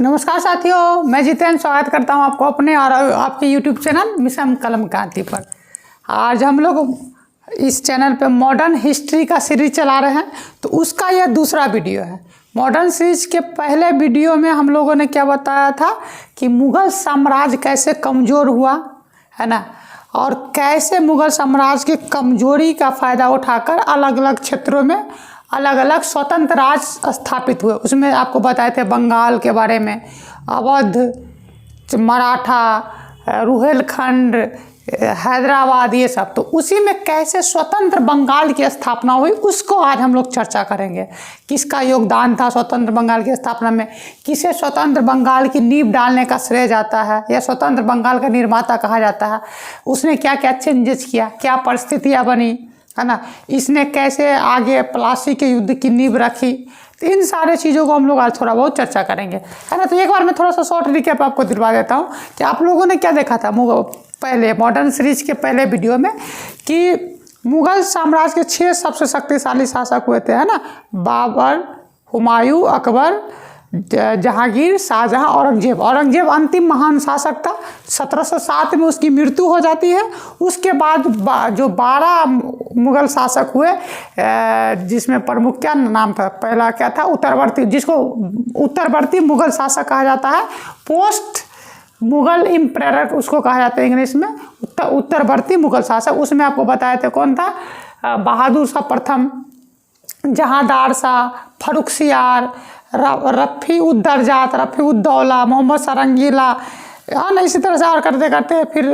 नमस्कार साथियों, मैं जितेंद्र स्वागत करता हूं आपको अपने और आपके YouTube चैनल मिशन कलम क्रांति पर। आज हम लोग इस चैनल पे मॉडर्न हिस्ट्री का सीरीज चला रहे हैं, तो उसका यह दूसरा वीडियो है। मॉडर्न सीरीज के पहले वीडियो में हम लोगों ने क्या बताया था कि मुग़ल साम्राज्य कैसे कमज़ोर हुआ है ना, और कैसे मुग़ल साम्राज्य की कमज़ोरी का फ़ायदा उठाकर अलग अलग क्षेत्रों में अलग अलग स्वतंत्र राज स्थापित हुए। उसमें आपको बताए थे बंगाल के बारे में, अवध, मराठा, रुहेलखंड, हैदराबाद, ये सब। तो उसी में कैसे स्वतंत्र बंगाल की स्थापना हुई उसको आज हम लोग चर्चा करेंगे। किसका योगदान था स्वतंत्र बंगाल की स्थापना में, किसे स्वतंत्र बंगाल की नींव डालने का श्रेय जाता है या स्वतंत्र बंगाल का निर्माता कहा जाता है, उसने क्या क्या चेंजेस किया, क्या परिस्थितियाँ बनी है ना, इसने कैसे आगे प्लासी के युद्ध की नींव रखी। तो इन सारे चीज़ों को हम लोग आज थोड़ा बहुत चर्चा करेंगे, है ना। तो एक बार मैं थोड़ा सा शॉर्ट रिकैप आपको दिलवा देता हूँ कि आप लोगों ने क्या देखा था पहले मॉडर्न सीरीज के पहले वीडियो में कि मुग़ल साम्राज्य के 6 सबसे शक्तिशाली शासक हुए थे, है ना। बाबर, हुमायूं, अकबर, जहांगीर, शाहजहां, औरंगजेब। औरंगजेब अंतिम महान शासक था। 1707 में उसकी मृत्यु हो जाती है। उसके बाद जो 12 मुग़ल शासक हुए, जिसमें प्रमुख क्या नाम था, पहला क्या था, उत्तरवर्ती, जिसको उत्तरवर्ती मुग़ल शासक कहा जाता है। पोस्ट मुग़ल इम्परेटर उसको कहा जाता है इंग्लिश में, उत्तरवर्ती मुग़ल शासक। उसमें आपको बताए थे कौन था, बहादुर शाह प्रथम, जहांदार शाह, फर्रुखसियार, रफ़ी-उद-दरजात, रफ़ी-उद-दौला, मोहम्मद सरंगीला, ना इसी तरह से और करते करते फिर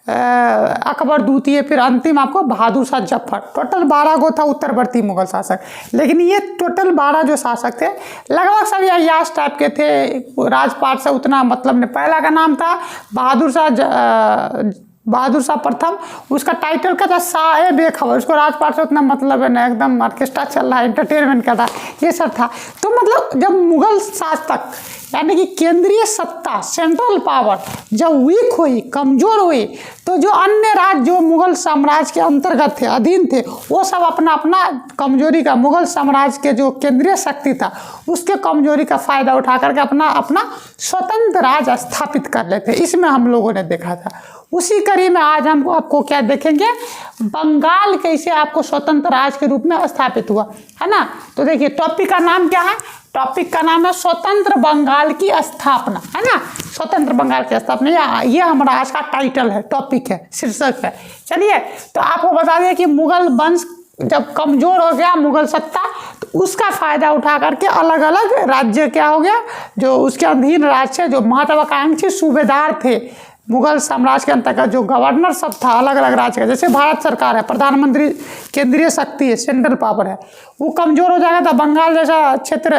अकबर द्वितीय, फिर अंतिम आपको बहादुर शाह जफ़र। टोटल 12 गो था उत्तरवर्ती मुग़ल शासक। लेकिन ये टोटल 12 जो शासक थे लगभग सब अय्याश टाइप के थे, राजपाट से उतना मतलब नहीं। पहला का नाम था बहादुर शाह प्रथम, उसका टाइटल क्या था, शाह बेखबर। उसको राजपाट से उतना मतलब है ना, एकदम ऑर्केस्ट्रा चल रहा है, एंटरटेनमेंट का था, ये सब था। तो मतलब जब मुग़ल शासक यानी कि केंद्रीय सत्ता, सेंट्रल पावर जब वीक हुई, कमज़ोर हुई, तो जो अन्य राज्य जो मुग़ल साम्राज्य के अंतर्गत थे, अधीन थे, वो सब अपना अपना कमजोरी का, मुग़ल साम्राज्य के जो केंद्रीय शक्ति था उसके कमजोरी का फ़ायदा उठा करके अपना अपना स्वतंत्र राज स्थापित कर लेते। इसमें हम लोगों ने देखा था। उसी कड़ी में आज हम आपको क्या देखेंगे, बंगाल कैसे आपको स्वतंत्र राज्य के रूप में स्थापित हुआ, है ना। तो देखिए टॉपिक का नाम क्या है, टॉपिक का नाम है स्वतंत्र बंगाल की स्थापना, है ना। स्वतंत्र बंगाल की स्थापना, ये हमारा आज का टाइटल है, टॉपिक है, शीर्षक है। चलिए, तो आपको बता दें कि मुग़ल वंश जब कमज़ोर हो गया, मुग़ल सत्ता, तो उसका फ़ायदा उठा करके अलग अलग राज्य क्या हो गया, जो उसके अधीन राज्य, जो महत्वाकांक्षी सूबेदार थे मुग़ल साम्राज्य के अंतर्गत, जो गवर्नर सब था अलग अलग राज्य का, जैसे भारत सरकार है, प्रधानमंत्री केंद्रीय शक्ति है, सेंट्रल पावर है, वो कमज़ोर हो जाएगा तो बंगाल जैसा क्षेत्र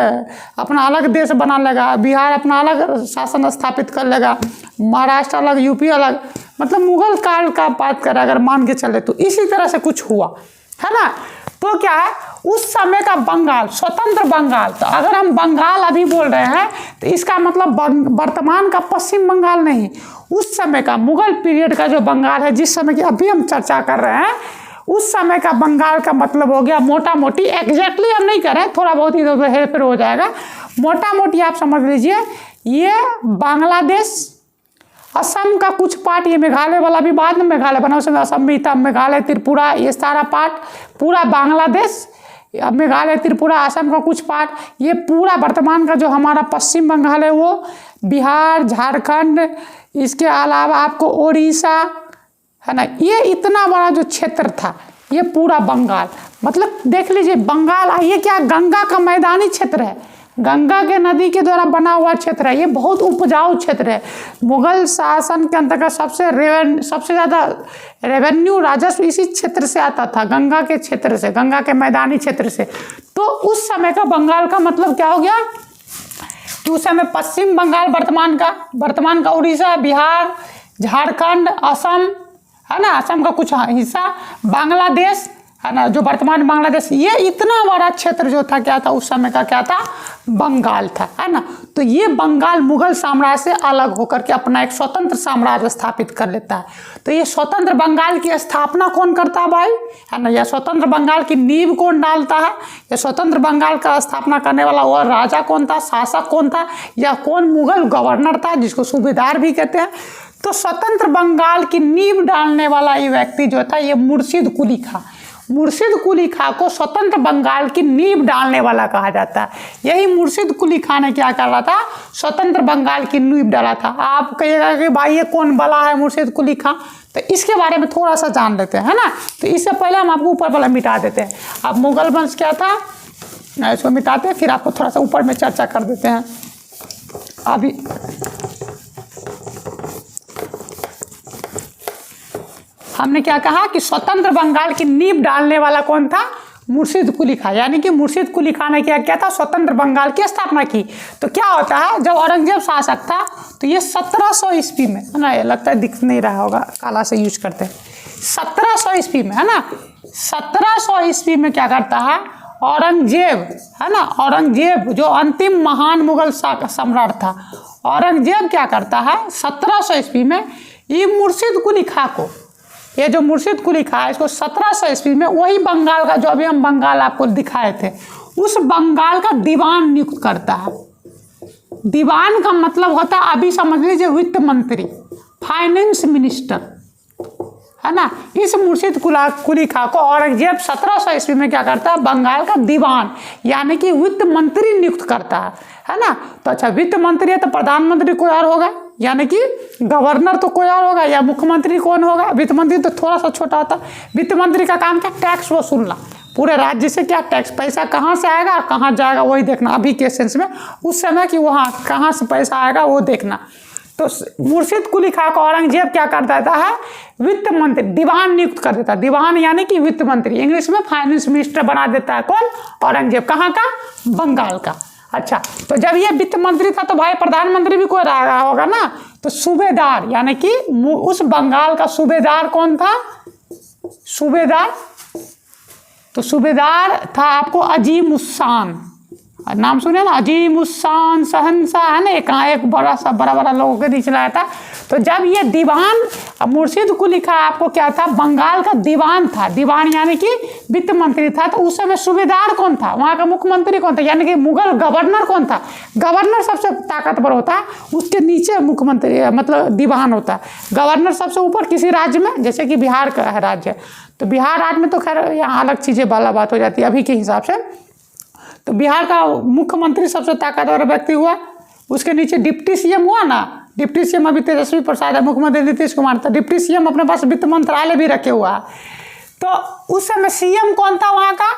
अपना अलग देश बना लेगा, बिहार अपना अलग शासन स्थापित कर लेगा, महाराष्ट्र अलग, यूपी अलग, मतलब मुग़ल काल का बात करें अगर मान के चले तो इसी तरह से कुछ हुआ, है ना। तो क्या है, उस समय का बंगाल, स्वतंत्र बंगाल, तो अगर हम बंगाल अभी बोल रहे हैं तो इसका मतलब वर्तमान का पश्चिम बंगाल नहीं, उस समय का मुग़ल पीरियड का जो बंगाल है, जिस समय की अभी हम चर्चा कर रहे हैं, उस समय का बंगाल का मतलब हो गया मोटा मोटी, एग्जैक्टली हम नहीं कर रहे हैं, थोड़ा बहुत इधर हेर फेर हो जाएगा, मोटा मोटी आप समझ लीजिए, ये बांग्लादेश, असम का कुछ पार्ट, ये मेघालय वाला भी बाद में मेघालय बना, उसमें असम भी था, मेघालय, त्रिपुरा, ये सारा पार्ट, पूरा बांग्लादेश, मेघालय, त्रिपुरा, असम का कुछ पार्ट, ये पूरा वर्तमान का जो हमारा पश्चिम बंगाल है, वो बिहार, झारखंड, इसके अलावा आपको उड़ीसा, है ना, ये इतना बड़ा जो क्षेत्र था, ये पूरा बंगाल, मतलब देख लीजिए बंगाल, ये क्या गंगा का मैदानी क्षेत्र है, गंगा के नदी के द्वारा बना हुआ क्षेत्र है, ये बहुत उपजाऊ क्षेत्र है। मुग़ल शासन के अंतर्गत सबसे ज़्यादा रेवेन्यू, राजस्व इसी क्षेत्र से आता था, गंगा के क्षेत्र से, गंगा के मैदानी क्षेत्र से। तो उस समय का बंगाल का मतलब क्या हो गया कि उस समय पश्चिम बंगाल वर्तमान का उड़ीसा, बिहार, झारखंड, असम, है ना, असम का कुछ हिस्सा, बांग्लादेश, है ना, जो वर्तमान बांग्लादेश, ये इतना बड़ा क्षेत्र जो था क्या था उस समय का, क्या था, बंगाल था, है ना। तो ये बंगाल मुगल साम्राज्य से अलग होकर के अपना एक स्वतंत्र साम्राज्य स्थापित कर लेता है। तो ये स्वतंत्र बंगाल की स्थापना कौन करता है भाई, है ना, या स्वतंत्र बंगाल की नींव कौन डालता है, या स्वतंत्र बंगाल का स्थापना करने वाला वो राजा कौन था, शासक कौन था, या कौन मुगल गवर्नर था जिसको सूबेदार भी कहते हैं। तो स्वतंत्र बंगाल की नींव डालने वाला ये व्यक्ति जो था, ये मुर्शिद कुली खां, मुर्शिद कुली खां को स्वतंत्र बंगाल की नींव डालने वाला कहा जाता है। यही मुर्शिद कुली खां ने क्या करा था, स्वतंत्र बंगाल की नींव डाला था। आप कहिएगा कि भाई ये कौन बला है मुर्शिद कुली खां, तो इसके बारे में थोड़ा सा जान लेते हैं, है ना। तो इससे पहले हम आपको ऊपर वाला मिटा देते हैं। अब मुगल वंश क्या था, इसको मिटाते हैं, फिर आपको थोड़ा सा ऊपर में चर्चा कर देते हैं। अभी हमने क्या कहा कि स्वतंत्र बंगाल की नींव डालने वाला कौन था, मुर्शिद कुली खां, यानी कि मुर्शिद कुली खां ने क्या किया था, स्वतंत्र बंगाल की स्थापना की। तो क्या होता है, जब औरंगजेब शासक था तो ये 1700 ईस्वी में, है ना, ये लगता है दिख नहीं रहा होगा, काला से यूज करते हैं, 1700 ईस्वी में, है ना, 1700 ईस्वी में क्या करता है औरंगजेब, है ना, औरंगजेब जो अंतिम महान मुगल सम्राट था, औरंगजेब क्या करता है 1700 ईस्वी में ये मुर्शिद कुली खां को, ये जो मुर्शिद कुली खां है इसको 1700 ईस्वी में वही बंगाल का, जो अभी हम बंगाल आपको दिखाए थे, उस बंगाल का दीवान नियुक्त करता है। दीवान का मतलब होता है, अभी समझ लीजिए, वित्त मंत्री, फाइनेंस मिनिस्टर, है ना। इस मुर्शिद कुली खां को औरंगजेब 1700 ईस्वी में क्या करता है, बंगाल का दीवान यानी कि वित्त मंत्री नियुक्त करता है ना। तो अच्छा, वित्त मंत्री है तो प्रधानमंत्री कोई और होगा, यानी कि गवर्नर तो कोई और होगा, या मुख्यमंत्री कौन होगा, वित्त मंत्री तो थोड़ा सा छोटा होता। वित्त मंत्री का काम क्या, टैक्स वसूलना, पूरे राज्य से क्या टैक्स, पैसा कहाँ से आएगा और कहाँ जाएगा वही देखना, अभी के सेंस में, उस समय कि वहाँ कहाँ से पैसा आएगा वो देखना। तो मुर्शिद कुली खां को औरंगजेब क्या कर देता है, वित्त मंत्री, दीवान नियुक्त कर देता है। दीवान यानी कि वित्त मंत्री, इंग्लिश में फाइनेंस मिनिस्टर बना देता है कौन, औरंगजेब, कहाँ का, बंगाल का। अच्छा, तो जब ये वित्त मंत्री था तो भाई प्रधानमंत्री भी कोई रहा होगा ना। तो सूबेदार यानी कि उस बंगाल का सूबेदार कौन था, सूबेदार, तो सूबेदार था आपको अजीम उस शान, नाम सुने ना, अजीम उस शान शहंशाह, है ना, एक बड़ा सा बड़ा लोगों के नीचे लाया था। तो जब ये दीवान मुर्शिद कुली खां आपको क्या था, बंगाल का दीवान था, दीवान यानी कि वित्त मंत्री था। तो उस समय सूबेदार कौन था, वहाँ का मुख्यमंत्री कौन था, यानी कि मुगल गवर्नर कौन था, गवर्नर सबसे ताकतवर होता है, उसके नीचे मुख्यमंत्री मतलब दीवान होता है। गवर्नर सबसे ऊपर किसी राज्य में, जैसे कि बिहार का है राज्य, तो बिहार राज्य में तो खैर यहाँ अलग चीज़ें वाला बात हो जाती है अभी के हिसाब से। तो बिहार का मुख्यमंत्री सबसे ताकतवर व्यक्ति हुआ, उसके नीचे डिप्टी सीएम हुआ ना, डिप्टी सीएम अभी तेजस्वी प्रसाद है, मुख्यमंत्री नीतीश कुमार था, डिप्टी सीएम अपने पास वित्त मंत्रालय भी रखे हुआ है। तो उस समय सीएम कौन था वहाँ का,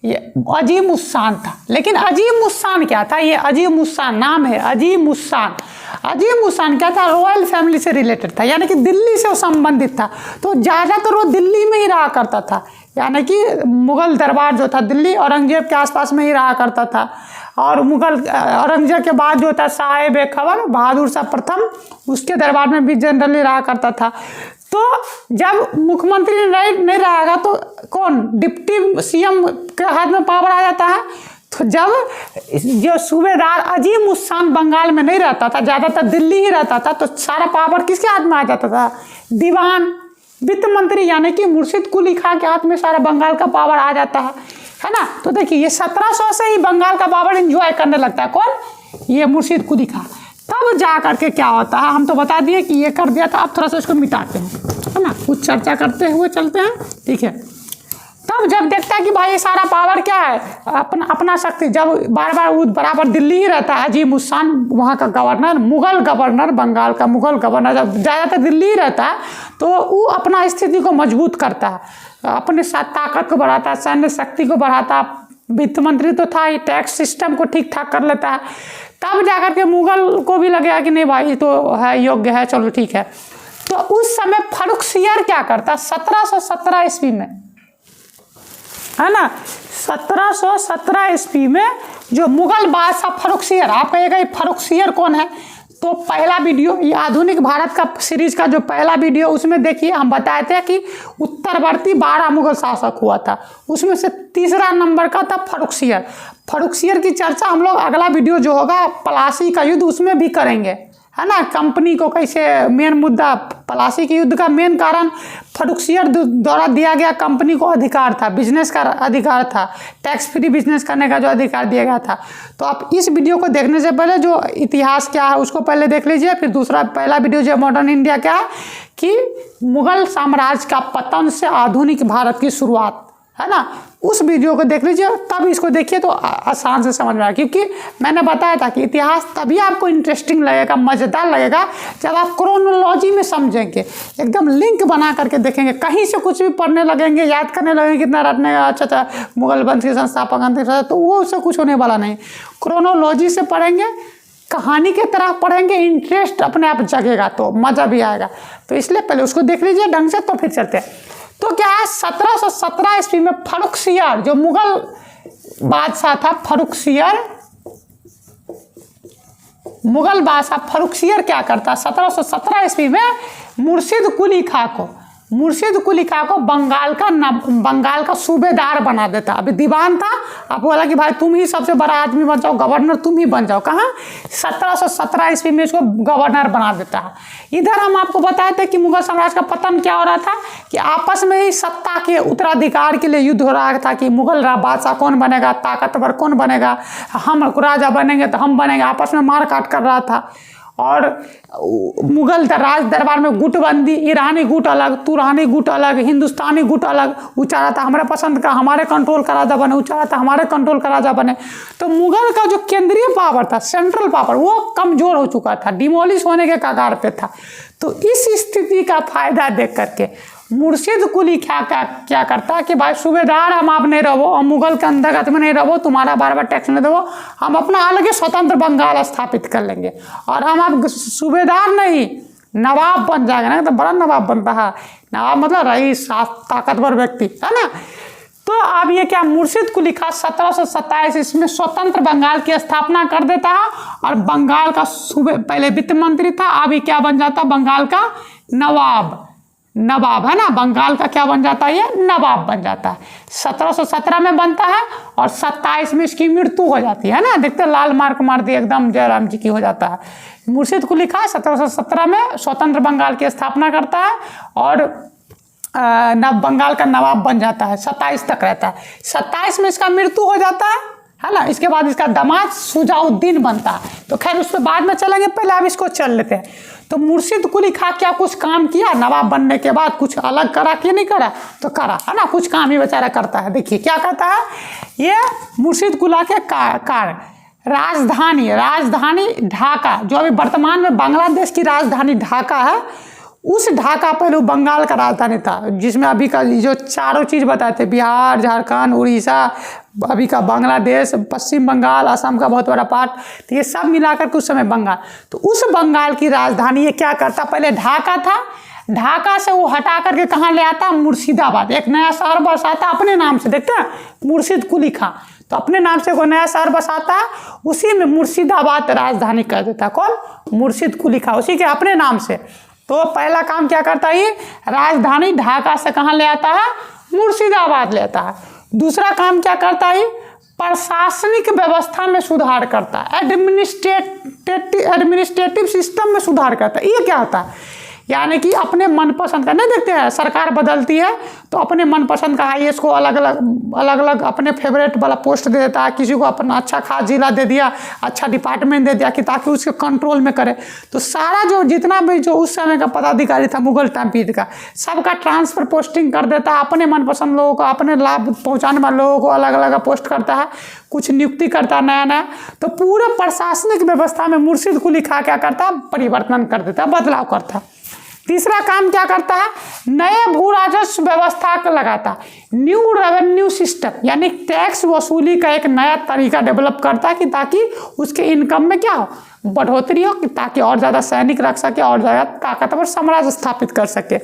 ये अजीम उस शान था। लेकिन अजीम उस शान क्या था, ये अजीम उस शान नाम है, अजीम उस शान। अजीम उस शान क्या था, रॉयल फैमिली से रिलेटेड था, यानी कि दिल्ली से संबंधित था। तो ज़्यादातर वो दिल्ली में ही रहा करता था, यानी कि मुगल दरबार जो था दिल्ली औरंगजेब के आसपास में ही रहा करता था। और मुगल औरंगजेब के बाद जो था साहिब खबर बहादुर शाह प्रथम, उसके दरबार में भी जनरली रहा करता था। तो जब मुख्यमंत्री नहीं रहेगा तो कौन, डिप्टी सीएम के हाथ में पावर आ जाता है। तो जब जो सूबेदार अजीम उस शान बंगाल में नहीं रहता था, ज़्यादातर दिल्ली ही रहता था, तो सारा पावर किसके हाथ में आ जाता था, दीवान, वित्त मंत्री यानी कि मुर्शिद कुली खां के हाथ में सारा बंगाल का पावर आ जाता है ना। तो देखिए ये 1700 से ही बंगाल का पावर एंजॉय करने लगता है कौन, ये मुर्शिद कुली खां। तब जा करके क्या होता है, हम तो बता दिए कि ये कर दिया था, अब थोड़ा सा इसको मिटाते हैं, है ना, कुछ चर्चा करते हुए चलते हैं, ठीक है। तब जब देखता है कि भाई ये सारा पावर क्या है, अपना शक्ति, जब बार बार वो बराबर दिल्ली ही रहता है अजीम उस शान, वहाँ का गवर्नर, मुगल गवर्नर, बंगाल का मुगल गवर्नर जब ज़्यादातर दिल्ली ही रहता है, तो वो अपना स्थिति को मजबूत करता है, अपने साथ ताकत को बढ़ाता है, सैन्य शक्ति को बढ़ाता है। वित्त मंत्री तो था ही, टैक्स सिस्टम को ठीक ठाक कर लेता है। तब जाकर के मुगल को भी लगेगा कि नहीं भाई तो है, योग्य है, चलो ठीक है। तो उस समय फर्रुखसियर क्या करता, 1717 ईस्वी में, है ना, 1717 ईस्वी में जो मुगल बादशाह फर्रुखसियर, आप कहिएगा फर्रुखसियर कौन है, तो पहला वीडियो, ये आधुनिक भारत का सीरीज का जो पहला वीडियो, उसमें देखिए हम बताए थे कि उत्तरवर्ती 12 मुगल शासक हुआ था, उसमें से तीसरा नंबर का था फर्रुखसियर। फर्रुखसियर की चर्चा हम लोग अगला वीडियो जो होगा पलासी का युद्ध उसमें भी करेंगे, है ना। कंपनी को कैसे, मेन मुद्दा पलासी के युद्ध का मेन कारण फर्रुखसियर द्वारा दिया गया कंपनी को अधिकार था, बिजनेस का अधिकार था, टैक्स फ्री बिजनेस करने का जो अधिकार दिया गया था। तो आप इस वीडियो को देखने से पहले जो इतिहास क्या है उसको पहले देख लीजिए, फिर दूसरा पहला वीडियो जो मॉडर्न इंडिया क्या है कि मुगल साम्राज्य का पतन से आधुनिक भारत की शुरुआत, है ना, उस वीडियो को देख लीजिए, तब इसको देखिए तो आसान से समझ में आएगा। क्योंकि मैंने बताया था कि इतिहास तभी आपको इंटरेस्टिंग लगेगा, मज़ेदार लगेगा जब आप क्रोनोलॉजी में समझेंगे, एकदम लिंक बना करके देखेंगे। कहीं से कुछ भी पढ़ने लगेंगे, याद करने लगेंगे, कितना रटने का, अच्छा मुगल वंश के संस्थापक, तो वो उससे कुछ होने वाला नहीं। क्रोनोलॉजी से पढ़ेंगे, कहानी के तरह पढ़ेंगे, इंटरेस्ट अपने आप जगेगा तो मज़ा भी आएगा। तो इसलिए पहले उसको देख लीजिए ढंग से, तो फिर चलते हैं। तो क्या है, 1717 ईस्वी में फर्रुखसियर जो मुगल बादशाह था, फर्रुखसियर मुगल बादशाह फर्रुखसियर क्या करता, 1717 ईस्वी में मुर्शिद कुली खां को बंगाल का सूबेदार बना देता। अभी दीवान था, अब बोला कि भाई तुम ही सबसे बड़ा आदमी बन जाओ, गवर्नर तुम ही बन जाओ। कहाँ, 1717 ईस्वी में इसको गवर्नर बना देता है। इधर हम आपको बताए थे कि मुगल साम्राज्य का पतन क्या हो रहा था कि आपस में ही सत्ता के उत्तराधिकार के लिए युद्ध हो रहा था कि मुगल बादशाह कौन बनेगा, ताकतवर कौन बनेगा, हम राजा बनेंगे तो हम बनेंगे, आपस में मार काट कर रहा था। और मुगल राज दरबार में गुटबंदी, ईरानी गुट अलग, तुरानी गुट अलग, हिंदुस्तानी गुट अलग, ऊँचा था हमारे पसंद का हमारे कंट्रोल का राजा बने, ऊँचा था हमारे कंट्रोल का राजा बने। तो मुगल का जो केंद्रीय पावर था, सेंट्रल पावर, वो कमज़ोर हो चुका था, डिमोलिश होने के कगार पे था। तो इस स्थिति का फायदा देख करके मुर्शिद कुली खां क्या करता है कि भाई सूबेदार हम आप नहीं रहो, हम मुगल के अंतर्गत में नहीं रहो, तुम्हारा बार बार टैक्स नहीं दो, हम अपना अलग ही स्वतंत्र बंगाल स्थापित कर लेंगे और हम आप सूबेदार नहीं नवाब बन जाएगा ना। तो बड़ा नवाब बनता है, नवाब मतलब रईस, ताकतवर व्यक्ति, है ना। तो अब ये क्या, मुर्शिद कुली खां 1727 इसमें स्वतंत्र बंगाल की स्थापना कर देता है और बंगाल का सूबे, पहले वित्त मंत्री था, अभी क्या बन जाता, बंगाल का नवाब, है ना। बंगाल का क्या बन जाता है, ये नवाब बन जाता है। 1717 में बनता है और 27 में इसकी मृत्यु हो जाती है ना। देखते लाल मार्क मार दिए एकदम, जयराम जी की हो जाता है। मुर्शिद कुली खां 1717 में स्वतंत्र बंगाल की स्थापना करता है और बंगाल का नवाब बन जाता है। 27 तक रहता है, 27 में इसका मृत्यु हो जाता है ना। इसके बाद इसका दामाद शुजाउद्दीन बनता है। तो खैर उस पर बाद में चलेंगे, पहले अब इसको चल लेते हैं। तो मुर्शिद कुली खां क्या कुछ काम किया नवाब बनने के बाद, कुछ अलग करा कि नहीं करा, तो करा, है ना। कुछ काम ही बेचारा करता है। देखिए क्या करता है ये मुर्शिद कुली के कार्य, राजधानी ढाका, जो अभी वर्तमान में बांग्लादेश की राजधानी ढाका है, उस ढाका पहले बंगाल का राजधानी था, जिसमें अभी का जो चारों चीज़ बताए थे, बिहार, झारखंड, उड़ीसा, अभी का बांग्लादेश, पश्चिम बंगाल, असम का बहुत बड़ा पार्ट, तो ये सब मिलाकर के उस समय बंगाल। तो उस बंगाल की राजधानी ये क्या करता, पहले ढाका था, ढाका से वो हटा करके कहाँ ले आता, मुर्शिदाबाद, एक नया शहर बसाता अपने नाम से। देखते हैं मुर्शिद कुली खां, तो अपने नाम से वो नया शहर बसाता है, उसी में मुर्शिदाबाद राजधानी कर देता। कौन, मुर्शिद कुली खां, उसी के अपने नाम से। तो पहला काम क्या करता है, राजधानी ढाका से कहाँ ले आता है, मुर्शिदाबाद ले आता है। दूसरा काम क्या करता है, प्रशासनिक व्यवस्था में सुधार करता है, एडमिनिस्ट्रेटिव सिस्टम में सुधार करता है। ये क्या होता है, यानी कि अपने मनपसंद का, नहीं देखते हैं सरकार बदलती है तो अपने मनपसंद का आईएएस को अलग अलग अपने फेवरेट वाला पोस्ट दे देता है, किसी को अपना अच्छा खास जिला दे दिया, अच्छा डिपार्टमेंट दे दिया कि ताकि उसके कंट्रोल में करे। तो सारा जो जितना भी जो उस समय का पदाधिकारी था मुगल टाइम पीरियड का, सबका ट्रांसफर पोस्टिंग कर देता है, अपने मनपसंद लोगों को, अपने लाभ पहुँचाने वाले लोगों को अलग अलग पोस्ट करता है, कुछ नियुक्ति करता है नया नया। तो पूरे प्रशासनिक व्यवस्था में मुर्शिद कुली खां क्या करता है, परिवर्तन कर देता है, बदलाव करता है। तीसरा काम क्या करता है, नए भू राजस्व व्यवस्था को लगाता, न्यू रेवेन्यू सिस्टम, यानी टैक्स वसूली का एक नया तरीका डेवलप करता है कि ताकि उसके इनकम में क्या हो, बढ़ोतरी हो ताकि और ज़्यादा सैनिक रख सके और ज़्यादा ताकतवर साम्राज्य स्थापित कर सके।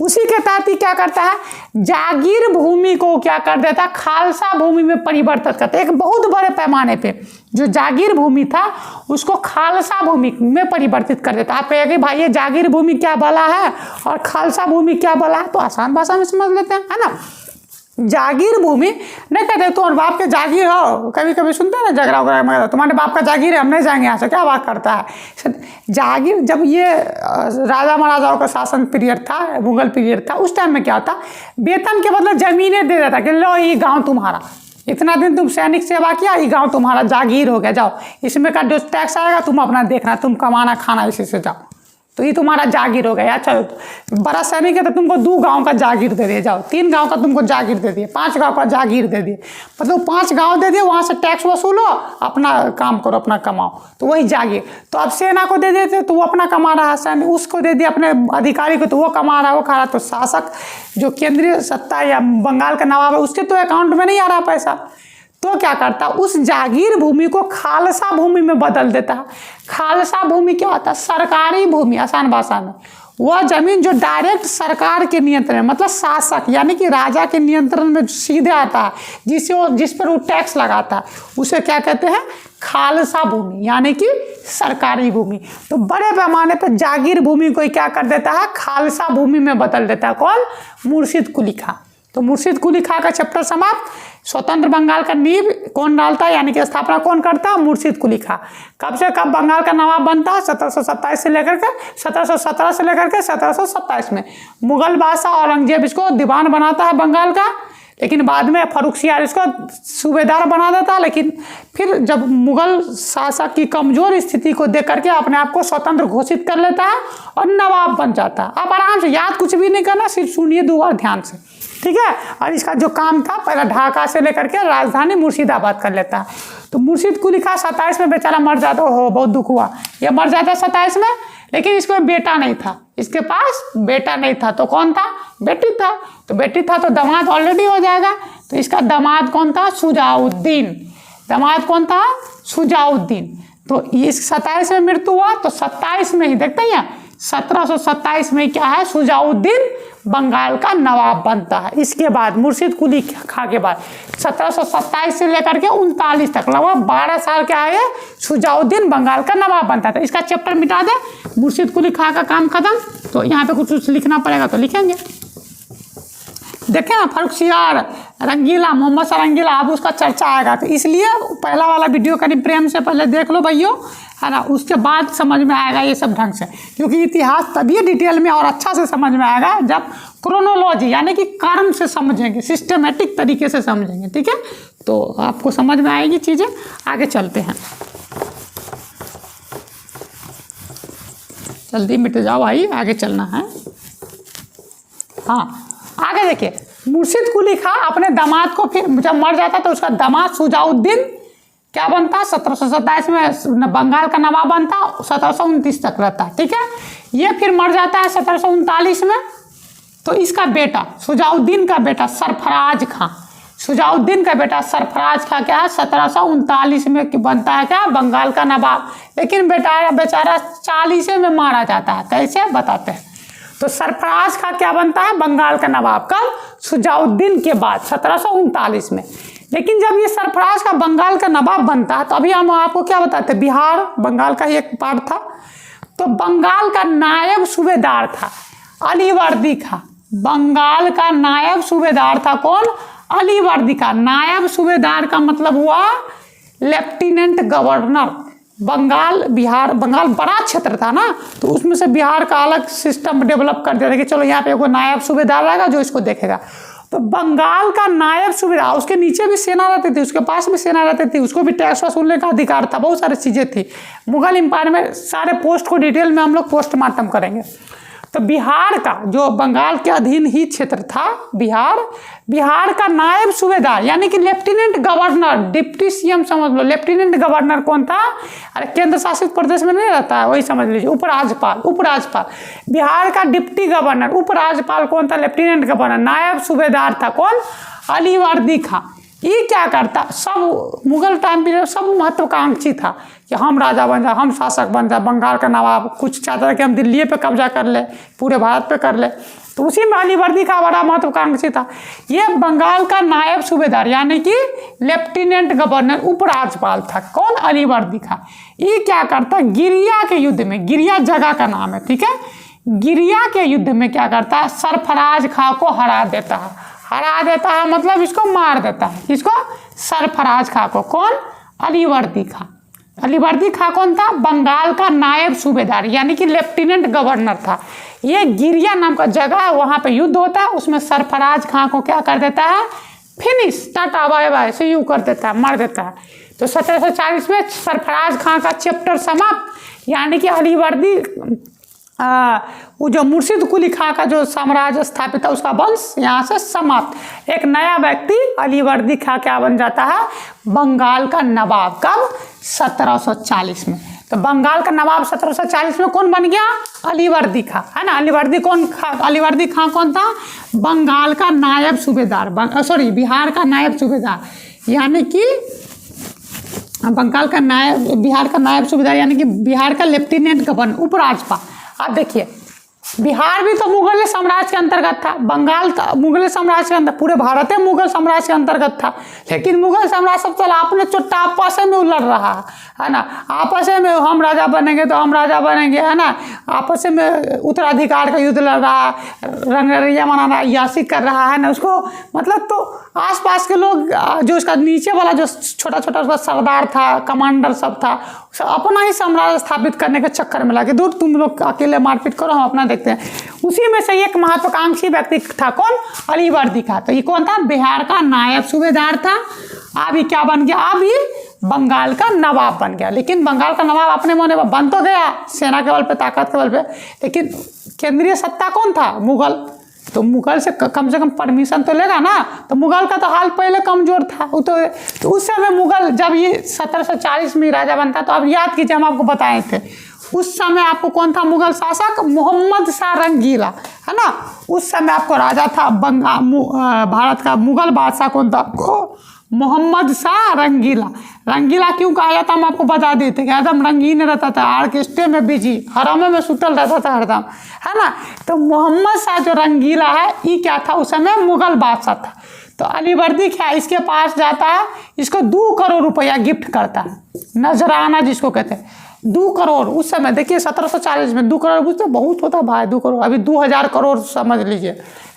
उसी के तहत ही क्या करता है, जागीर भूमि को क्या कर देता है, खालसा भूमि में परिवर्तित करता है। एक बहुत बड़े पैमाने पे जो जागीर भूमि था उसको खालसा भूमि में परिवर्तित कर देता है। आप कहेंगे भाई ये जागीर भूमि क्या भला है और खालसा भूमि क्या भला है, तो आसान भाषा में समझ लेते हैं, है ना। जागीर भूमि नहीं कहते तुम्हारे बाप के जागीर हो, कभी कभी सुनते हैं ना झगड़ा वगैरह में, तुम्हारे बाप का जागीर है हम नहीं जाएंगे यहाँ से, क्या बात करता है। जागीर जब ये राजा महाराजाओं का शासन पीरियड था, मुगल पीरियड था, उस टाइम में क्या होता, वेतन के बदले जमीनें दे देता कि लो ये गाँव तुम्हारा, इतना दिन तुम सैनिक सेवा किया, ये गाँव तुम्हारा जागीर हो गया, जाओ इसमें का जो टैक्स आएगा तुम अपना देखना, तुम कमाना खाना इसी से जाओ, तो ये तुम्हारा जागीर हो गया। अच्छा बड़ा सैनिक है तो तुमको 2 गांव का जागीर दे दिए, जाओ 3 गांव का तुमको जागीर दे दिए, 5 गांव का जागीर दे दिए, मतलब 5 गांव दे दिए, वहाँ से टैक्स वसूलो, अपना काम करो, अपना कमाओ, तो वही जागीर। तो अब सेना को दे देते तो वो अपना कमा रहा है, सैनिक उसको दे दिया अपने अधिकारी को तो वो कमा रहा है, वो खा रहा। तो शासक जो केंद्रीय सत्ता या बंगाल का नवाब है उसके तो अकाउंट में नहीं आ रहा पैसा, तो क्या करता, उस जागीर भूमि को खालसा भूमि में बदल देता है। खालसा भूमि क्या होता है, सरकारी भूमि, आसान भाषा में वह जमीन जो डायरेक्ट सरकार के नियंत्रण, मतलब शासक यानी कि राजा के नियंत्रण में सीधे आता है, जिस पर वो टैक्स लगाता है, उसे क्या कहते हैं, खालसा भूमि यानी कि सरकारी भूमि। तो बड़े पैमाने पर जागीर भूमि को क्या कर देता है, खालसा भूमि में बदल देता है। कौन, मुर्शिद कुली खां। तो मुर्शिद कुली खां का चैप्टर समाप्त। स्वतंत्र बंगाल का नींव कौन डालता है, यानी कि स्थापना कौन करता है, मुर्शिद कुली खां। कब से कब बंगाल का नवाब बनता है, 1717 से लेकर के 1717 से लेकर के 1727 में। मुगल बादशाह औरंगजेब इसको दीवान बनाता है बंगाल का, लेकिन बाद में फर्रुखसियार इसको सूबेदार बना देता है। लेकिन फिर जब मुगल शासक की कमजोर स्थिति को देख करके अपने आप को स्वतंत्र घोषित कर लेता है और नवाब बन जाता है। आप आराम से याद कुछ भी नहीं करना, सिर्फ सुनिए 2 बार ध्यान से, ठीक है। और इसका जो काम था पहला ढाका से लेकर के राजधानी मुर्शिदाबाद कर लेता है। तो मुर्शिद कुली खां 27 में बेचारा मर जाता, हो बहुत दुख हुआ, ये मर जाता 27 में, लेकिन इसको बेटा नहीं था, इसके पास बेटा नहीं था, तो कौन था, बेटी था। तो बेटी था तो दामाद ऑलरेडी हो जाएगा, तो इसका दामाद कौन था, शुजाउद्दीन। दामाद कौन था, शुजाउद्दीन। तो इस 27 में मृत्यु हुआ, तो 27 में ही देखते हैं 1727 में क्या है, शुजाउद्दीन बंगाल का नवाब बनता है। इसके बाद मुर्शिद कुली खां के बाद 1727 से लेकर के 39 तक लगभग 12 साल के आए शुजाउद्दीन बंगाल का नवाब बनता था। इसका चैप्टर मिटा दे, मुर्शिद कुली खां का काम खत्म। तो यहाँ पे कुछ लिखना पड़ेगा तो लिखेंगे। देखें ना, फर्रुखसियार, रंगीला, मोहम्मद शाह रंगीला, अब उसका चर्चा आएगा, तो इसलिए पहला वाला वीडियो करीब प्रेम से पहले देख लो भाइयों, है ना, उसके बाद समझ में आएगा ये सब ढंग से, क्योंकि इतिहास तभी डिटेल में और अच्छा से समझ में आएगा जब क्रोनोलॉजी यानी कि क्रम से समझेंगे, सिस्टमेटिक तरीके से समझेंगे, ठीक है। तो आपको समझ में आएगी चीज़ें। आगे चलते हैं, जल्दी मिट जाओ भाई, आगे चलना है। हाँ, आगे देखिए, मुर्शिद कुली खां अपने दामाद को फिर जब मर जाता तो उसका दामाद शुजाउद्दीन क्या बनता, 1727 में बंगाल का नवाब बनता, 1729 तक रहता है, ठीक है। ये फिर मर जाता है 1739 में, तो इसका बेटा शुजाउद्दीन का बेटा सरफराज खां, शुजाउद्दीन का बेटा सरफराज खां क्या है 1739 में बनता है क्या, बंगाल का नवाब। लेकिन बेचारा 40 में मारा जाता है, कैसे बताते हैं। तो सरफराज खां क्या बनता है, बंगाल का नवाब, कब, शुजाउद्दीन के बाद 1739 में। लेकिन जब ये सरफराज का बंगाल का नवाब बनता है तो अभी हम आपको क्या बताते हैं, बिहार बंगाल का ही एक पार्ट था, तो बंगाल का नायब सूबेदार था अलीवर्दी खां। बंगाल का नायब सूबेदार था कौन, अलीवर्दी खां। नायब सूबेदार का मतलब हुआ लेफ्टिनेंट गवर्नर। बंगाल बड़ा क्षेत्र था ना, तो उसमें से बिहार का अलग सिस्टम डेवलप कर दिया था कि चलो यहाँ पे कोई नायब सूबेदार रहेगा जो इसको देखेगा। तो बंगाल का नायब सूबेदार, उसके नीचे भी सेना रहती थी, उसके पास भी सेना रहती थी, उसको भी टैक्स वसूलने का अधिकार था, बहुत सारी चीज़ें थी। मुगल एम्पायर में सारे पोस्ट को डिटेल में हम लोग पोस्टमार्टम करेंगे। तो बिहार का जो बंगाल के अधीन ही क्षेत्र था बिहार का नायब सूबेदार यानी कि लेफ्टिनेंट गवर्नर, डिप्टी सीएम समझ लो। लेफ्टिनेंट गवर्नर कौन था, अरे केंद्र शासित प्रदेश में नहीं रहता है, वही समझ लीजिए, उपराज्यपाल। बिहार का डिप्टी गवर्नर, उपराज्यपाल कौन था, लेफ्टिनेंट गवर्नर। नायब सूबेदार था कौन, अलीवर्दी खां। ये क्या करता, सब मुगल टाइम पीरियड सब महत्वाकांक्षी था कि हम राजा बन जाए, हम शासक बन जाए, बंगाल का नवाब, कुछ चाहता था कि हम दिल्ली पे कब्जा कर ले, पूरे भारत पे कर ले। तो उसी में अलीवर्दी खां बड़ा महत्वाकांक्षी था। ये बंगाल का नायब सूबेदार यानी कि लेफ्टिनेंट गवर्नर, उपराज्यपाल था। कौन? अलीवर्दी खां। ये क्या करता, गिरिया के युद्ध में, गिरिया जगह का नाम है, ठीक है, गिरिया के युद्ध में क्या करता है, सरफराज खां को हरा देता है। हरा देता है मतलब इसको मार देता है, इसको सरफराज खां को। कौन? अलीवर्दी खां। अलीवर्दी खां कौन था? बंगाल का नायब सूबेदार यानी कि लेफ्टिनेंट गवर्नर था। ये गिरिया नाम का जगह है, वहाँ पे युद्ध होता है, उसमें सरफराज खां को क्या कर देता है, फिनिश, टाटा बाय बाय से यूँ कर देता है, मार देता है। तो 1740 में सरफराज खां का चैप्टर समाप्त, यानी कि अलीवर्दी वो जो मुर्शिद कुली खां का जो साम्राज्य स्थापित था उसका वंश यहाँ से समाप्त। एक नया व्यक्ति अलीवर्दी खां क्या बन जाता है, बंगाल का नवाब। कब? 1740 में। तो बंगाल का नवाब 1740 में कौन बन गया? अलीवर्दी खां, है ना। अलीवर्दी खां कौन था? बंगाल का नायब सूबेदार, बिहार का नायब सूबेदार, यानी कि बिहार का नायब सूबेदार यानी कि बिहार का लेफ्टिनेंट गवर्नर, उपराज्यपाल। अब देखिए, बिहार भी तो मुगल साम्राज्य के अंतर्गत था, बंगाल मुगल साम्राज्य के अंदर, पूरे भारत मुगल साम्राज्य के अंतर्गत था। लेकिन मुगल साम्राज्य सब चला अपने चुट्टा आपस में उलझ रहा है ना, आपस में हम राजा बनेंगे तो हम राजा बनेंगे, है ना, आपस में उत्तराधिकार का युद्ध लड़ रहा है, रंगरैया मनाना यासी कर रहा है ना उसको, मतलब तो आसपास के लोग जो उसका नीचे वाला जो छोटा छोटा उसका सरदार था, कमांडर सब था, अपना ही साम्राज्य स्थापित करने के चक्कर में लगे, दूर तुम लोग अकेले मारपीट करो, हम अपना देखते हैं। उसी में से एक महत्वाकांक्षी व्यक्ति था। कौन? अलीवर्दी खां। तो ये कौन था? बिहार का नायब सूबेदार था। अब ये क्या बन गया? अब ये बंगाल का नवाब बन गया। लेकिन बंगाल का नवाब अपने मन में बन तो गया, सेना के बल पे, ताकत के बल पे, लेकिन केंद्रीय सत्ता कौन था? मुगल। तो मुगल से कम परमिशन तो लेगा ना। तो मुगल का तो हाल पहले कमजोर था, वो तो उस समय मुगल जब ये 1740 में राजा बनता, तो आप याद कीजिए, हम आपको बताए थे उस समय आपको कौन था मुगल शासक? मोहम्मद शाह रंगीला, है ना। उस समय आपको राजा था भारत का मुगल बादशाह कौन था? मोहम्मद शाह रंगीला। रंगीला क्यों कहा जाता, हम आपको बता देते कि एकदम रंगीन रहता था, ऑर्केस्ट्रे में बिजी, हरामे में सुतल रहता था हरदम, है ना। तो मोहम्मद शाह जो रंगीला है, ये क्या था? उस समय मुगल बादशाह था। तो अलीवर्दी खां इसके पास जाता है, इसको 2 करोड़ रुपया गिफ्ट करता है, नजराना जिसको कहते हैं। 2 करोड़ उस समय, देखिए 1740 में 2 करोड़ बुझते बहुत होता भाई, 2 करोड़, अभी 2000 करोड़ समझ लीजिए,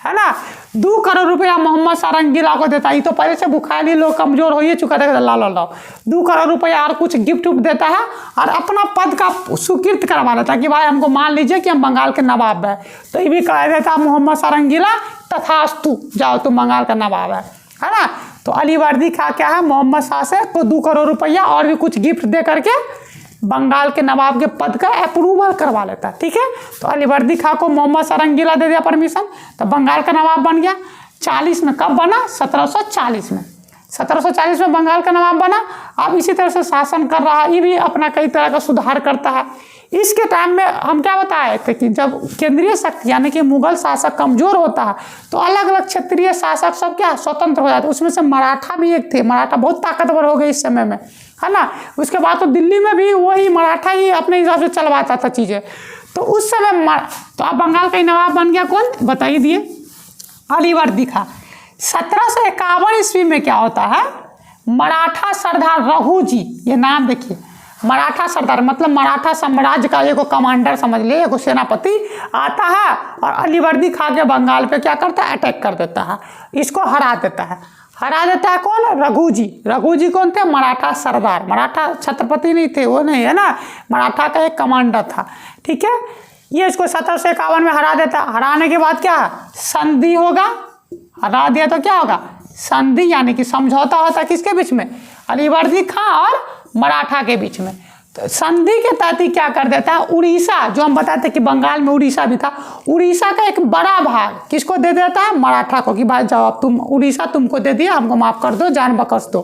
है ना। 2 करोड़ रुपया मोहम्मद शाह रंगीला को देता है। ये तो पहले से बुखारी लोग कमजोर हो ही चुका था, ला 2 करोड़ रुपया और कुछ गिफ्ट देता है, और अपना पद का स्वीकृत करवा देता है कि भाई हमको मान लीजिए कि हम बंगाल के नवाब है। तो ये भी कह देता मोहम्मद शाह रंगीला, तथास्तु, जाओ तुम बंगाल का नवाब है ना। तो अलीवर्दी खां क्या है, मोहम्मद शाह से को 2 करोड़ रुपया और भी कुछ गिफ्ट दे करके बंगाल के नवाब के पद का अप्रूवल करवा लेता है, ठीक है। तो अलीवर्दी खां को मोहम्मद शाह रंगीला दे दिया परमिशन, तो बंगाल का नवाब बन गया। 40 में कब बना? 1740 में। 1740 में बंगाल का नवाब बना। अब इसी तरह से शासन कर रहा है, ये भी अपना कई तरह का सुधार करता है। इसके टाइम में हम क्या बताए थे कि जब केंद्रीय शक्ति यानी कि मुगल शासक कमजोर होता है, तो अलग अलग क्षेत्रीय शासक सब क्या स्वतंत्र हो जाते। उसमें से मराठा भी एक थे, मराठा बहुत ताकतवर हो गए इस समय में, है ना। उसके बाद तो दिल्ली में भी वही मराठा ही अपने हिसाब से चलवाता था चीज़ें। तो उस समय तो अब बंगाल का नवाब बन गया कौन? बताइए दिए, अलीवर्दी खां। 1751 ईस्वी में क्या होता है, मराठा सरदार रघुजी, ये नाम देखिए, मराठा सरदार मतलब मराठा साम्राज्य का एगो कमांडर समझ लिए, एगो सेनापति आता है और अलीवर्दी खां के बंगाल पे क्या करता है? अटैक कर देता है, इसको हरा देता है। हरा देता है कौन? रघुजी। रघुजी कौन थे? मराठा सरदार, मराठा छत्रपति नहीं थे, वो नहीं, है ना, मराठा का एक कमांडर था, ठीक है। ये इसको 1751 में हरा देता। हराने के बाद क्या? संधि होगा। हरा दिया तो क्या होगा? संधि, यानी कि समझौता होता किसके बीच में? अलीवर्दी खां और मराठा के बीच में। तो संधि के तहत ही क्या कर देता है, उड़ीसा, जो हम बताते कि बंगाल में उड़ीसा भी था, उड़ीसा का एक बड़ा भाग किसको दे देता है? मराठा को, कि भाई जाओ तुम उड़ीसा तुमको दे दिया, हमको माफ कर दो, जान बख्श दो।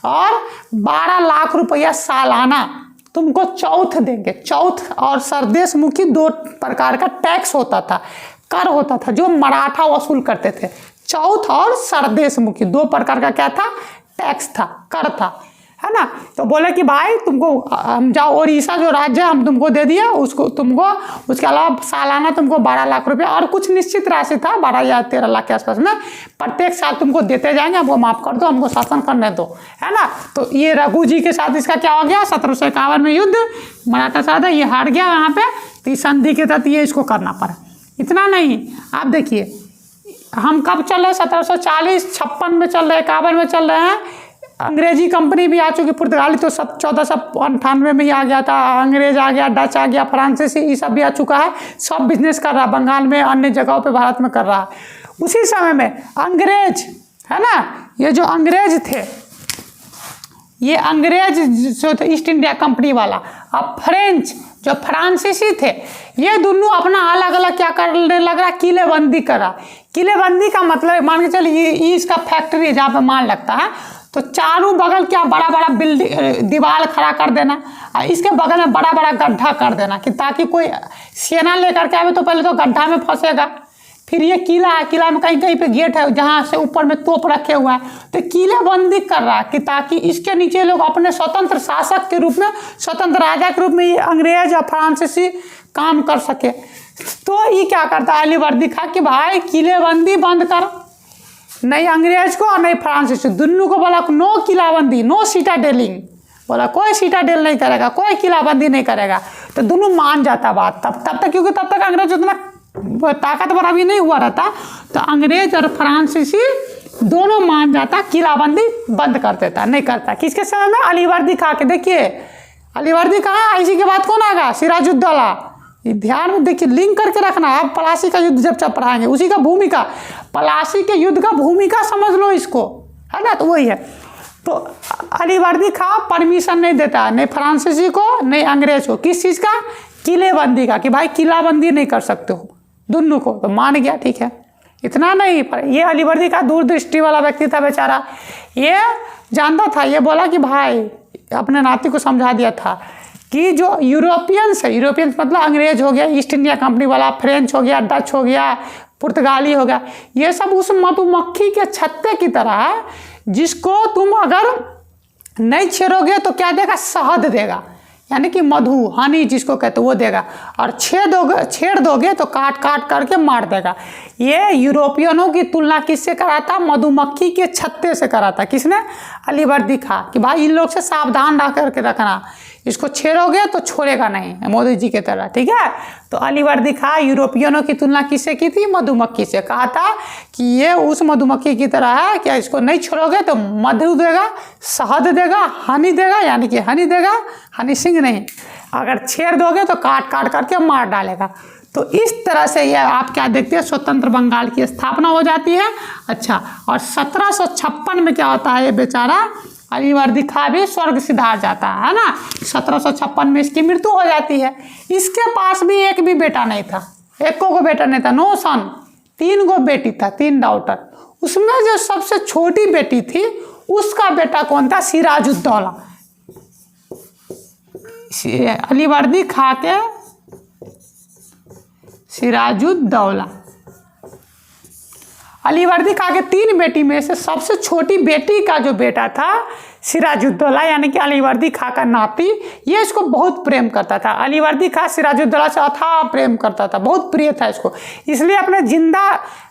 और 12 लाख रुपया सालाना तुमको चौथ देंगे। चौथ और सरदेशमुखी 2 प्रकार का टैक्स होता था, कर होता था, जो मराठा वसूल करते थे। चौथ और सरदेशमुखी 2 प्रकार का क्या था? टैक्स था, कर था, है ना। तो बोले कि भाई तुमको हम जाओ उड़ीसा जो राज्य हम तुमको दे दिया, उसको तुमको उसके अलावा सालाना तुमको 12 लाख रुपए और कुछ निश्चित राशि था 12 या 13 लाख के आसपास में, प्रत्येक साल तुमको देते जाएंगे, हमको माफ़ कर दो, हमको शासन करने दो, है ना। तो ये रघु जी के साथ इसका क्या हो गया, 1751 में युद्ध मराठा साथ है, ये हार गया यहाँ पे, तो इस संधि के तहत ये इसको करना पड़ा। इतना नहीं, आप देखिए हम कब चल रहे हैं, 1740-56 में चल रहे हैं, 51 में चल रहे हैं, अंग्रेजी कंपनी भी आ चुकी, पुर्तगाली तो 1498 में ही आ गया था, अंग्रेज आ गया, डच आ गया, फ्रांसीसी, ये सब भी आ चुका है, सब बिजनेस कर रहा है बंगाल में, अन्य जगहों पे भारत में कर रहा है। उसी समय में अंग्रेज, है ना, ये जो अंग्रेज थे, ये अंग्रेज जो थे ईस्ट इंडिया कंपनी वाला, अब फ्रेंच जो फ्रांसीसी थे, ये दोनों अपना अलग अलग क्या करने लग रहा, किलेबंदी करा। किलेबंदी का मतलब मान के चलिए ये इसका फैक्ट्री जहाँ पे माल लगता है, तो चारों बगल क्या बड़ा बड़ा बिल्डिंग दीवार खड़ा कर देना, और इसके बगल में बड़ा बड़ा गड्ढा कर देना, कि ताकि कोई सेना लेकर के आवे तो पहले तो गड्ढा में फंसेगा। फिर ये किला है, किला में कहीं कहीं पे गेट है जहाँ से ऊपर में तोप रखे हुआ है, तो किलेबंदी कर रहा है कि ताकि इसके नीचे लोग अपने स्वतंत्र शासक के रूप में, स्वतंत्र राजा के रूप में ये अंग्रेज या फ्रांसीसी काम कर सके। तो ये क्या करता है, अलीवर्दी खा कि भाई किलेबंदी बंद कर, नहीं अंग्रेज को और नहीं फ्रांसीसी, दोनों को बोला नो किलाबंदी, नो सीटाडेलिंग, बोला कोई सीटाडेल नहीं करेगा, कोई किलाबंदी नहीं करेगा। तो दोनों मान जाता बात, तब तक क्योंकि तब तक अंग्रेज उतना ताकतवर अभी नहीं हुआ रहता, तो अंग्रेज और फ्रांसीसी दोनों मान जाता, किलाबंदी बंद कर देता, नहीं करता। किसके समय में, अलीवर्दी खा के। देखिए अलीवर्दी कहाँ, इसी के बाद कौन आएगा, सिराजुद्दौला। ध्यान में देखिए, लिंक करके रखना, आप पलासी का युद्ध जब पढ़ाएंगे उसी का भूमिका, पलासी के युद्ध का भूमिका समझ लो इसको, है ना। तो वही है, तो अलीवर्दी खा परमिशन नहीं देता, नहीं फ्रांसीसी को नहीं अंग्रेज को, किस चीज़ का, किलेबंदी का, कि भाई किलाबंदी नहीं कर सकते हो दोनों को। तो मान गया, ठीक है। इतना नहीं, पर ये अलीवर्दी का दूरदृष्टि वाला व्यक्ति था बेचारा, ये जानता था, ये बोला कि भाई अपने नाती को समझा दिया था कि जो यूरोपियंस है, यूरोपियंस मतलब अंग्रेज हो गया, ईस्ट इंडिया कंपनी वाला, फ्रेंच हो गया, डच हो गया, पुर्तगाली हो गया, ये सब उस मधुमक्खी के छत्ते की तरह है, जिसको तुम अगर नहीं छेड़ोगे तो क्या देगा, शहद देगा, यानी कि मधु, हनी जिसको कहते वो देगा, और छेड़ दोगे तो काट काट करके मार देगा। ये यूरोपियनों की तुलना किससे कराता, मधुमक्खी के छत्ते से कराता। किसने, अलीवर्दी खा, कि भाई इन लोग से सावधान रह करके रखना, इसको छेड़ोगे तो छोड़ेगा नहीं, मोदी जी की तरह, ठीक है। तो अलीवर्दी खा यूरोपियनों की तुलना किससे की थी, मधुमक्खी से। कहा था कि ये उस मधुमक्खी की तरह है, क्या इसको नहीं छोड़ोगे तो मधु देगा, शहद देगा, हनी देगा, यानी कि हनी देगा, हनी सिंह नहीं, अगर छेड़ दोगे तो काट काट करके मार डालेगा। तो इस तरह से ये आप क्या देखते हैं, स्वतंत्र बंगाल की स्थापना हो जाती है। अच्छा, और 1756 में क्या होता है, ये बेचारा अलीवर्दी खा भी स्वर्ग सिधार जाता है ना। 1756 में इसकी मृत्यु हो जाती है। इसके पास भी एक भी बेटा नहीं था, एक को बेटा नहीं था, नो सन, 3 गो बेटी था, 3 डॉटर। उसमें जो सबसे छोटी बेटी थी उसका बेटा कौन था, सिराजुद्दौला। अलीवर्दी खा के सिराजुद्दौला, अलीवर्दी खा के 3 बेटी में से सबसे छोटी बेटी का जो बेटा था सिराजुद्दौला, यानी कि अलीवर्दी खा का नाती, ये इसको बहुत प्रेम करता था। अलीवर्दी खा सिराजुद्दौला से अथाह प्रेम करता था, बहुत प्रिय था इसको, इसलिए अपने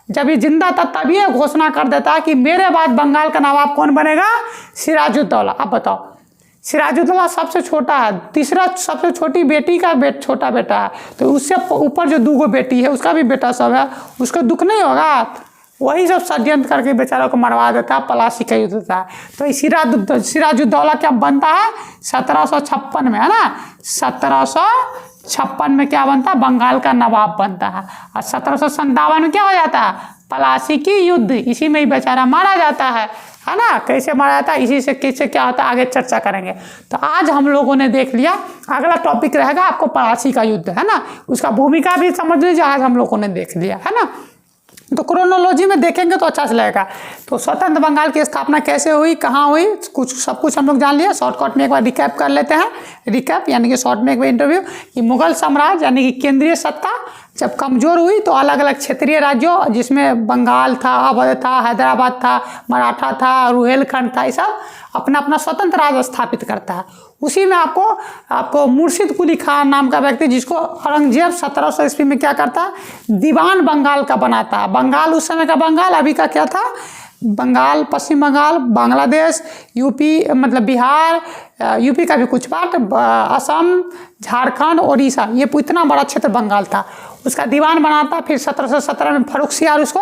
जब ये जिंदा था तभी ये घोषणा कर देता कि मेरे बाद बंगाल का नवाब कौन बनेगा, सिराजुद्दौला। अब बताओ, सिराजुद्दौला सबसे छोटा है, तीसरा सबसे छोटी बेटी का छोटा बेटा है, तो उससे ऊपर जो 2 बेटी है उसका भी बेटा सब है, उसको दुख नहीं होगा। वही सब षड्यंत्र करके बेचारों को मरवा देता है, पलासी का युद्ध था। तो सिराजुद्दौला क्या बनता है, 1756 में, है ना। 1756 में क्या बनता है, बंगाल का नवाब बनता है। और 1757 में क्या हो जाता है, पलासी की युद्ध, इसी में ही बेचारा मारा जाता है ना। कैसे मारा जाता है, इसी से कैसे क्या होता है आगे चर्चा करेंगे। तो आज हम लोगों ने देख लिया, अगला टॉपिक रहेगा आपको पलासी का युद्ध, है ना, उसका भूमिका भी समझ लीजिए, आज हम लोगों ने देख लिया, है ना। तो क्रोनोलॉजी में देखेंगे तो अच्छा से लगेगा। तो स्वतंत्र बंगाल की स्थापना कैसे हुई, कहाँ हुई, सब कुछ हम लोग जान लिया। शॉर्टकट में एक बार रिकैप कर लेते हैं। रिकैप यानी कि शॉर्ट में एक बार इंटरव्यू, कि मुगल साम्राज्य यानी कि केंद्रीय सत्ता जब कमज़ोर हुई तो अलग अलग क्षेत्रीय राज्यों, जिसमें बंगाल था, अवध था, हैदराबाद था, मराठा था, रुहेलखंड था, ये सब अपना अपना स्वतंत्र राज्य स्थापित करता है। उसी में आपको मुर्शिद कुली खान नाम का व्यक्ति, जिसको औरंगजेब 1700 ईस्वी में क्या करता है, दीवान बंगाल का बनाता है। बंगाल उस समय का बंगाल अभी का क्या था, बंगाल, पश्चिम बंगाल, बांग्लादेश, यूपी मतलब बिहार, यूपी का भी कुछ पार्ट, असम, झारखंड, उड़ीसा, ये इतना बड़ा क्षेत्र बंगाल था। उसका दीवान बनाता। फिर 1717 में फर्रुखसियार उसको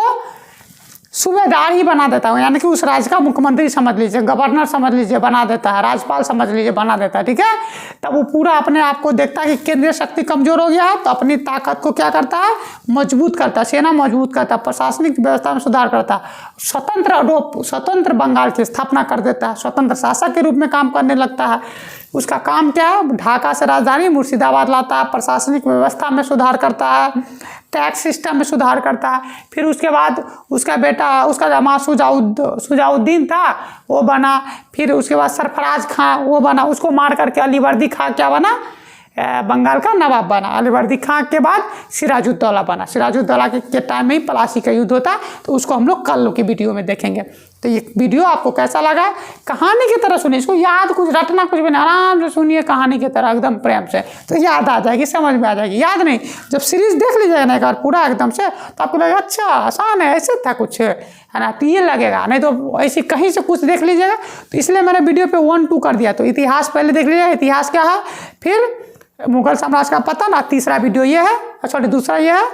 सूबेदार ही बना देता है, यानी कि उस राज्य का मुख्यमंत्री समझ लीजिए, गवर्नर समझ लीजिए, बना देता है, राज्यपाल समझ लीजिए, बना देता है। ठीक है, तब वो पूरा अपने आप को देखता है कि केंद्रीय शक्ति कमजोर हो गया है, तो अपनी ताकत को क्या करता है, मजबूत करता है, सेना मजबूत करता है, प्रशासनिक व्यवस्था में सुधार करता है, स्वतंत्र बंगाल की स्थापना कर देता है, स्वतंत्र शासक के रूप में काम करने लगता है। उसका काम क्या है, ढाका से राजधानी मुर्शिदाबाद लाता है, प्रशासनिक व्यवस्था में सुधार करता है, टैक्स सिस्टम में सुधार करता है। फिर उसके बाद उसका बेटा, उसका जमात सुजाउद्दीन था, वो बना। फिर उसके बाद सरफराज खां वो बना, उसको मार करके अलीवर्दी खां क्या बना, बंगाल का नवाब बना। अलीवर्दी खां के बाद सिराजुद्दौला बना। सिराजुद्दौला के टाइम में ही प्लासी का युद्ध होता है, तो उसको हम लोग कल की वीडियो में देखेंगे। तो ये वीडियो आपको कैसा लगा, कहानी की तरह सुनिए, इसको याद कुछ रटना कुछ भी नहीं, आराम से सुनिए कहानी की तरह एकदम प्रेम से, तो याद आ जाएगी, समझ में आ जाएगी। याद नहीं, जब सीरीज देख लीजिएगा ना एक बार पूरा एकदम से, तो आपको लगेगा अच्छा आसान है, ऐसे था कुछ, है ना, तो ये लगेगा। नहीं तो ऐसी कहीं से कुछ देख लीजिएगा, तो इसलिए मैंने वीडियो पे 1, 2 कर दिया। तो इतिहास पहले देख लीजिएगा, इतिहास क्या है, फिर मुगल साम्राज्य का पतन, और तीसरा वीडियो ये है, सॉरी दूसरा ये है,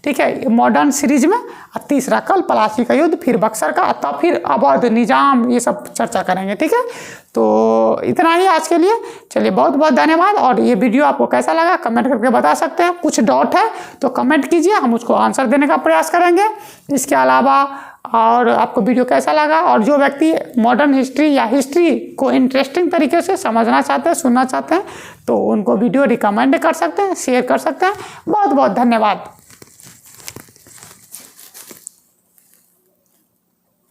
ठीक है, मॉडर्न सीरीज में, और तीसरा कल प्लासी का युद्ध, फिर बक्सर का, तब फिर अवध निजाम, ये सब चर्चा करेंगे। ठीक है, तो इतना ही आज के लिए। चलिए, बहुत बहुत धन्यवाद। और ये वीडियो आपको कैसा लगा कमेंट करके बता सकते हैं। कुछ डाउट है तो कमेंट कीजिए, हम उसको आंसर देने का प्रयास करेंगे। इसके अलावा और आपको वीडियो कैसा लगा, और जो व्यक्ति मॉडर्न हिस्ट्री या हिस्ट्री को इंटरेस्टिंग तरीके से समझना चाहते हैं, सुनना चाहते हैं, तो उनको वीडियो रिकमेंड कर सकते हैं, शेयर कर सकते हैं। बहुत बहुत धन्यवाद।